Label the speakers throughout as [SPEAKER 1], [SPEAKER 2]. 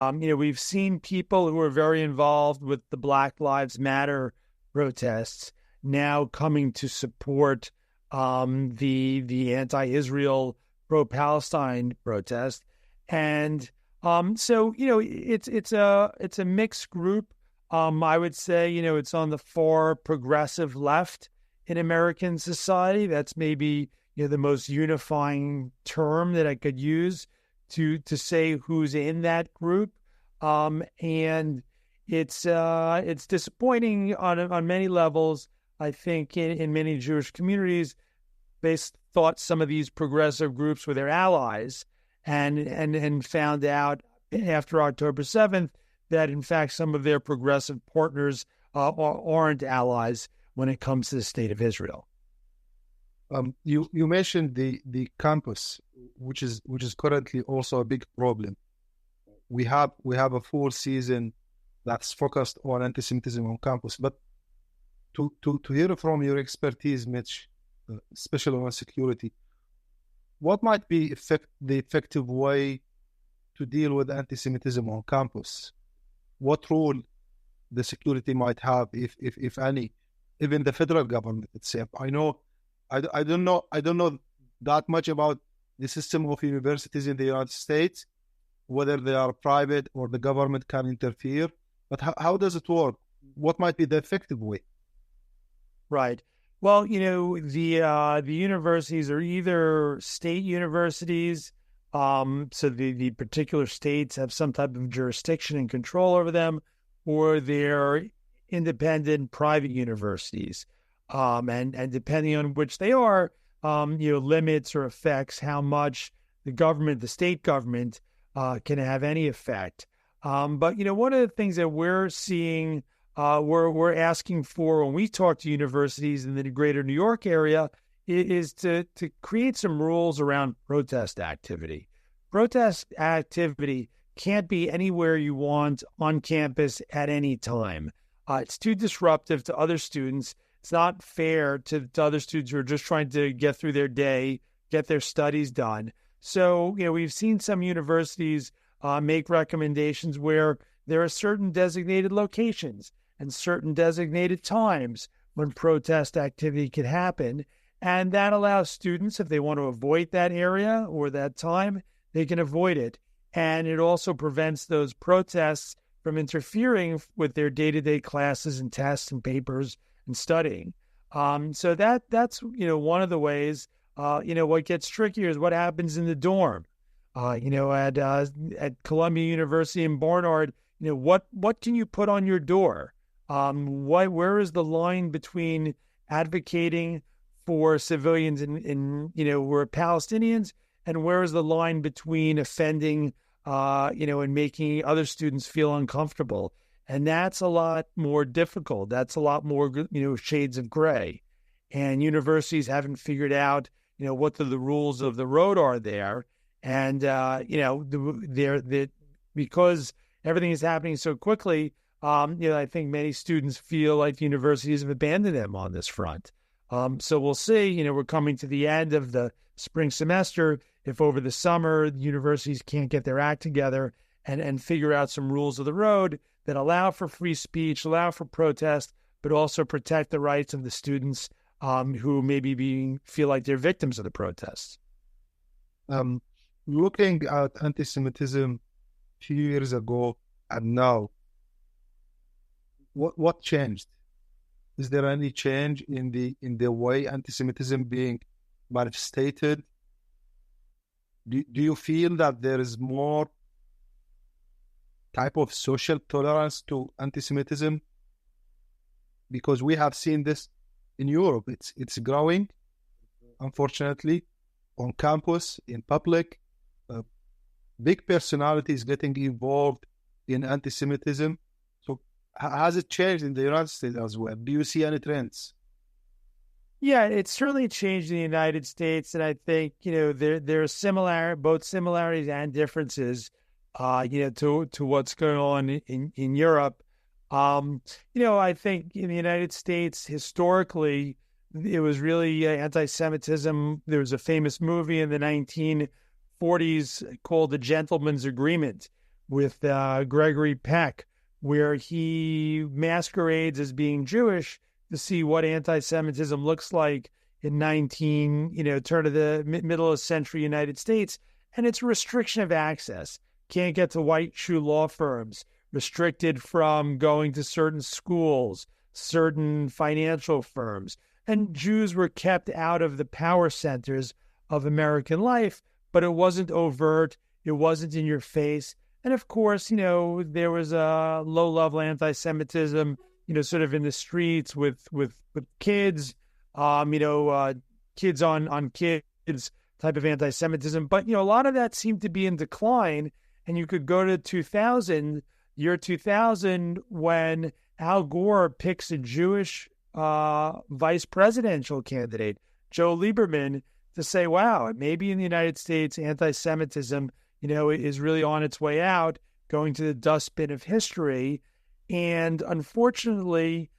[SPEAKER 1] We've seen people who are very involved with the Black Lives Matter protests now coming to support the anti-Israel, pro-Palestine protest, and it's a mixed group. I would say it's on the far progressive left in American society. That's maybe the most unifying term that I could use to say who's in that group. And it's disappointing on many levels. I think in many Jewish communities, they thought some of these progressive groups were their allies, and found out after October 7th that in fact some of their progressive partners aren't allies when it comes to the state of Israel.
[SPEAKER 2] You mentioned the campus, which is currently also a big problem. We have a full season that's focused on anti-Semitism on campus, but to hear from your expertise, Mitch, especially on security, what might be the effective way to deal with anti-Semitism on campus? What role the security might have, if any, even the federal government itself? I don't know that much about the system of universities in the United States, whether they are private or the government can interfere. But how does it work? What might be the effective way?
[SPEAKER 1] Right. Well, the universities are either state universities, so the particular states have some type of jurisdiction and control over them, or they're independent private universities. And depending on which they are, limits or affects how much the state government, can have any effect. But one of the things that we're seeing, we're asking for when we talk to universities in the greater New York area is to create some rules around protest activity. Protest activity can't be anywhere you want on campus at any time. It's too disruptive to other students. It's not fair to other students who are just trying to get through their day, get their studies done. So, we've seen some universities make recommendations where there are certain designated locations and certain designated times when protest activity could happen. And that allows students, if they want to avoid that area or that time, they can avoid it. And it also prevents those protests from interfering with their day-to-day classes and tests and papers and studying. So that's one of the ways. What gets trickier is what happens in the dorm. At Columbia University in Barnard, what can you put on your door? Where is the line between advocating for civilians who are Palestinians, and where is the line between offending, and making other students feel uncomfortable? And that's a lot more difficult. That's a lot more, shades of gray. And universities haven't figured out, what the rules of the road are there. And, because everything is happening so quickly, I think many students feel like the universities have abandoned them on this front. So we'll see, we're coming to the end of the spring semester. If over the summer, the universities can't get their act together and figure out some rules of the road that allow for free speech, allow for protest, but also protect the rights of the students who maybe feel like they're victims of the protests.
[SPEAKER 2] Looking at anti-Semitism a few years ago and now, what changed? Is there any change in the way anti-Semitism being manifested? Do you feel that there is more type of social tolerance to anti-Semitism? Because we have seen this in Europe. It's growing, unfortunately, on campus, in public. Big personalities getting involved in anti-Semitism. So has it changed in the United States as well? Do you see any trends?
[SPEAKER 1] Yeah, it's certainly changed in the United States, and I think there are both similarities and differences, to what's going on in Europe. I think in the United States historically, it was really anti-Semitism. There was a famous movie in the 1940s called The Gentleman's Agreement, with Gregory Peck, where he masquerades as being Jewish to see what anti-Semitism looks like in turn of the middle of century United States. And it's a restriction of access. Can't get to white shoe law firms, restricted from going to certain schools, certain financial firms. And Jews were kept out of the power centers of American life, but it wasn't overt. It wasn't in your face. And of course, there was a low-level anti-Semitism, sort of in the streets with kids, kids on kids type of anti-Semitism. But, a lot of that seemed to be in decline. And you could go to year 2000, when Al Gore picks a Jewish vice presidential candidate, Joe Lieberman, to say, wow, maybe in the United States, anti-Semitism, is really on its way out, going to the dustbin of history. And unfortunately,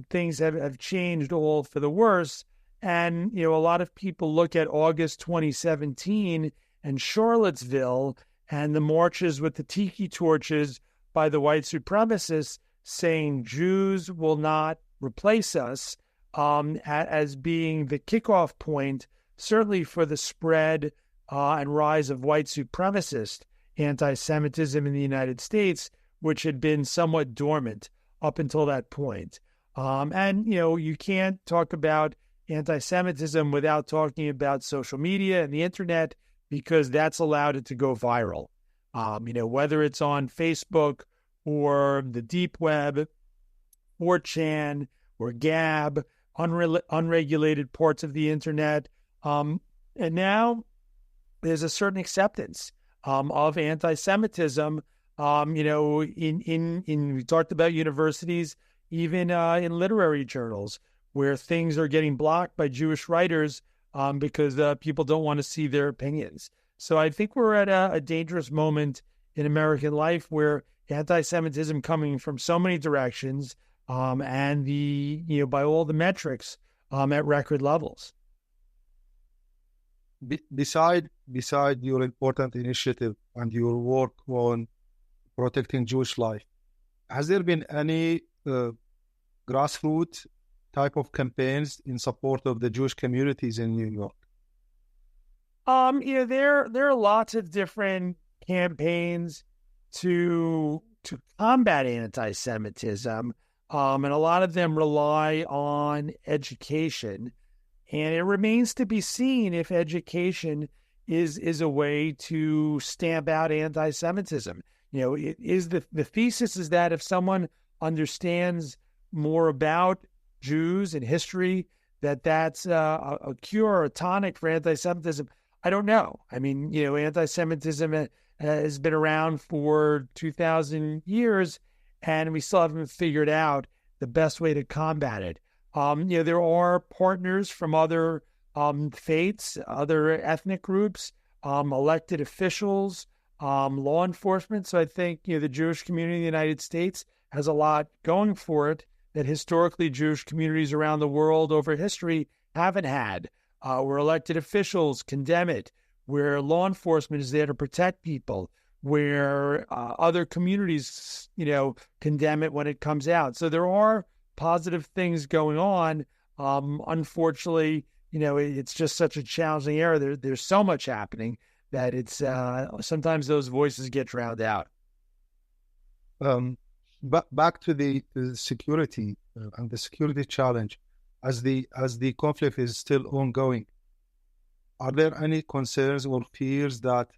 [SPEAKER 1] things have changed all for the worse. And, a lot of people look at August 2017 and Charlottesville and the marches with the tiki torches by the white supremacists saying Jews will not replace us as being the kickoff point, certainly for the spread and rise of white supremacist anti-Semitism in the United States, which had been somewhat dormant up until that point. You can't talk about anti-Semitism without talking about social media and the internet, because that's allowed it to go viral. Whether it's on Facebook or the deep web, 4chan or Gab, unregulated parts of the internet. And now there's a certain acceptance of anti-Semitism. We talked about universities, even in literary journals, where things are getting blocked by Jewish writers because people don't want to see their opinions. So I think we're at a dangerous moment in American life where anti-Semitism coming from so many directions and by all the metrics at record levels.
[SPEAKER 2] Beside your important initiative and your work on protecting Jewish life, has there been any grassroots type of campaigns in support of the Jewish communities in New York?
[SPEAKER 1] There are lots of different campaigns to combat anti-Semitism, and a lot of them rely on education. And it remains to be seen if education is a way to stamp out anti-Semitism. The thesis is that if someone understands more about Jews and history, that's a cure or a tonic for anti-Semitism. I don't know. I mean, anti-Semitism has been around for 2,000 years, and we still haven't figured out the best way to combat it. There are partners from other faiths, other ethnic groups, elected officials, law enforcement. So I think, the Jewish community in the United States has a lot going for it that historically Jewish communities around the world over history haven't had. Where elected officials condemn it, where law enforcement is there to protect people, where other communities, condemn it when it comes out. So there are positive things going on. Unfortunately, it's just such a challenging era. There's so much happening that it's sometimes those voices get drowned out.
[SPEAKER 2] But back to the security and the security challenge, as the conflict is still ongoing, are there any concerns or fears that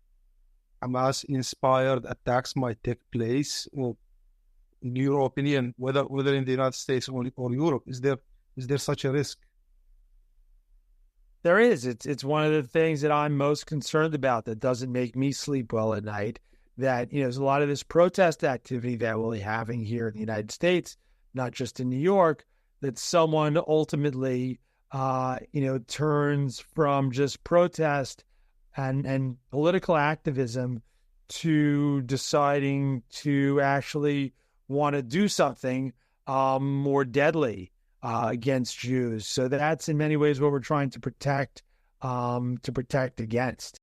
[SPEAKER 2] Hamas-inspired attacks might take place? Or, in your opinion, whether in the United States or Europe, is there such a risk?
[SPEAKER 1] There is. It's one of the things that I'm most concerned about that doesn't make me sleep well at night. That, there's a lot of this protest activity that we're having here in the United States, not just in New York, that someone ultimately, turns from just protest and political activism to deciding to actually want to do something more deadly against Jews. So that's in many ways what we're trying to protect against.